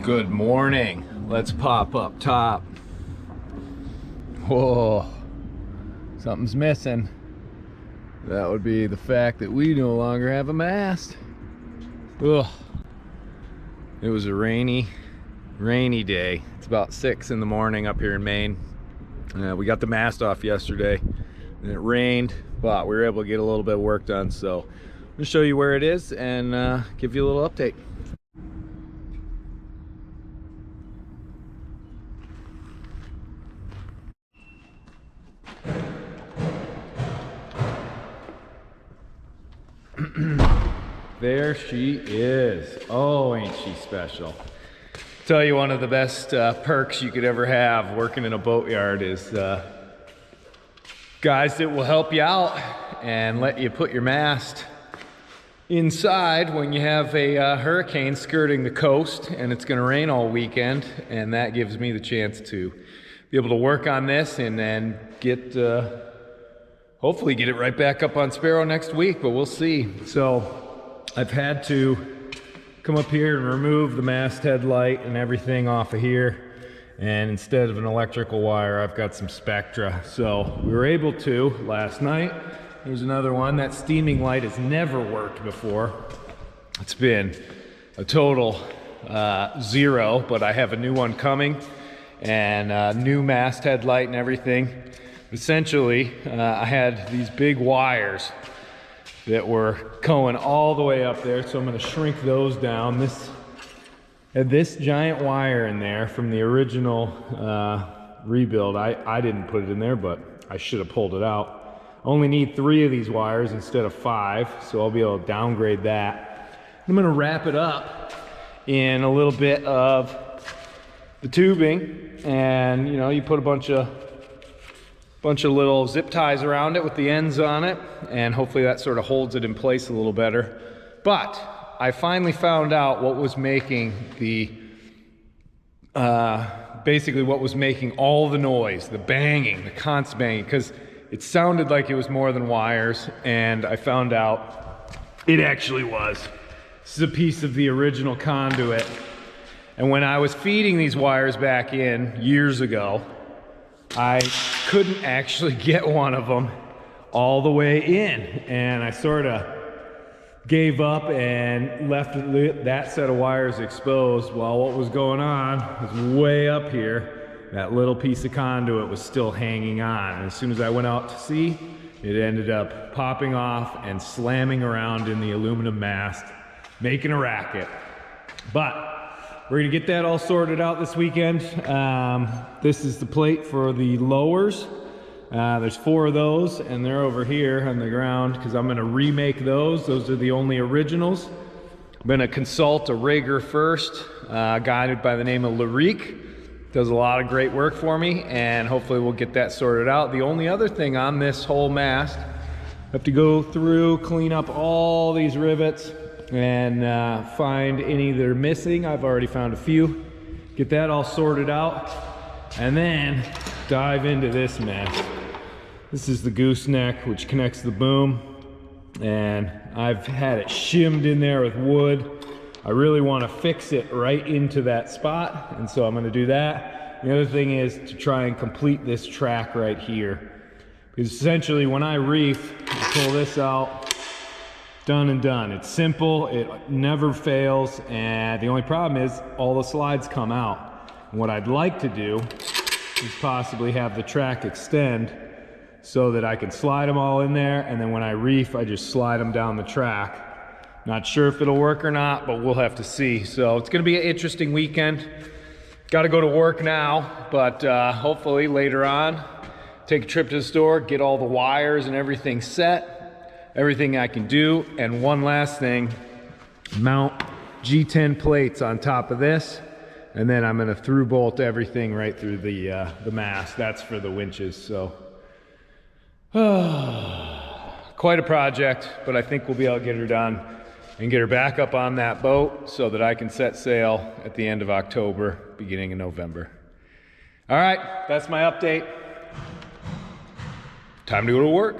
Good morning. Let's pop up top. Whoa, something's missing. That would be the fact that we no longer have a mast. Ugh. It was a rainy day. It's about 6 in the morning up here in Maine. We got the mast off yesterday and it rained, but we were able to get a little bit of work done. So I'm gonna show you where it is and give you a little update. There she is. Oh, ain't she special. Tell you, one of the best perks you could ever have working in a boatyard is guys that will help you out and let you put your mast inside when you have a hurricane skirting the coast and it's going to rain all weekend, and that gives me the chance to be able to work on this and then get hopefully get it right back up on Sparrow next week, but we'll see. So I've had to come up here and remove the masthead light and everything off of here, and instead of an electrical wire I've got some spectra. So we were able to last night. There's another one. That steaming light has never worked before. It's been a total zero, but I have a new one coming and a new masthead light and everything. Essentially, I had these big wires that were going all the way up there, so I'm going to shrink those down. This had this giant wire in there from the original rebuild. I didn't put it in there, but I should have pulled it out. Only need 3 of these wires instead of 5, so I'll be able to downgrade that. I'm going to wrap it up in a little bit of the tubing, and you know, you put a bunch of little zip ties around it with the ends on it, and hopefully that sort of holds it in place a little better. But I finally found out what was making the basically what was making all the noise, the banging, the constant banging, because it sounded like it was more than wires, and I found out it actually was. This is a piece of the original conduit, and when I was feeding these wires back in years ago, I couldn't actually get one of them all the way in, and I sort of gave up and left that set of wires exposed while what was going on was way up here. That little piece of conduit was still hanging on, and as soon as I went out to sea, it ended up popping off and slamming around in the aluminum mast, making a racket. But we're gonna get that all sorted out this weekend. This is the plate for the lowers. There's 4 of those, and they're over here on the ground because I'm gonna remake those. Those are the only originals. I'm gonna consult a rigger first, a guy by the name of Larique. Does a lot of great work for me, and hopefully we'll get that sorted out. The only other thing on this whole mast, I have to go through, clean up all these rivets, and find any that are missing. I've already found a few. Get that all sorted out, and then dive into this mess. This is the gooseneck, which connects the boom, and I've had it shimmed in there with wood. I really want to fix it right into that spot, and so I'm going to do that. The other thing is to try and complete this track right here, because essentially when I reef, I pull this out, done and done. It's simple, it never fails, and the only problem is all the slides come out. And what I'd like to do is possibly have the track extend so that I can slide them all in there, and then when I reef, I just slide them down the track. Not sure if it'll work or not, but we'll have to see. So it's gonna be an interesting weekend. Gotta go to work now, but hopefully later on, take a trip to the store, get all the wires and everything set, everything I can do. And one last thing, mount G10 plates on top of this, and then I'm gonna through bolt everything right through the mast. That's for the winches, so. Quite a project, but I think we'll be able to get her done and get her back up on that boat so that I can set sail at the end of October, beginning of November. All right, that's my update. Time to go to work.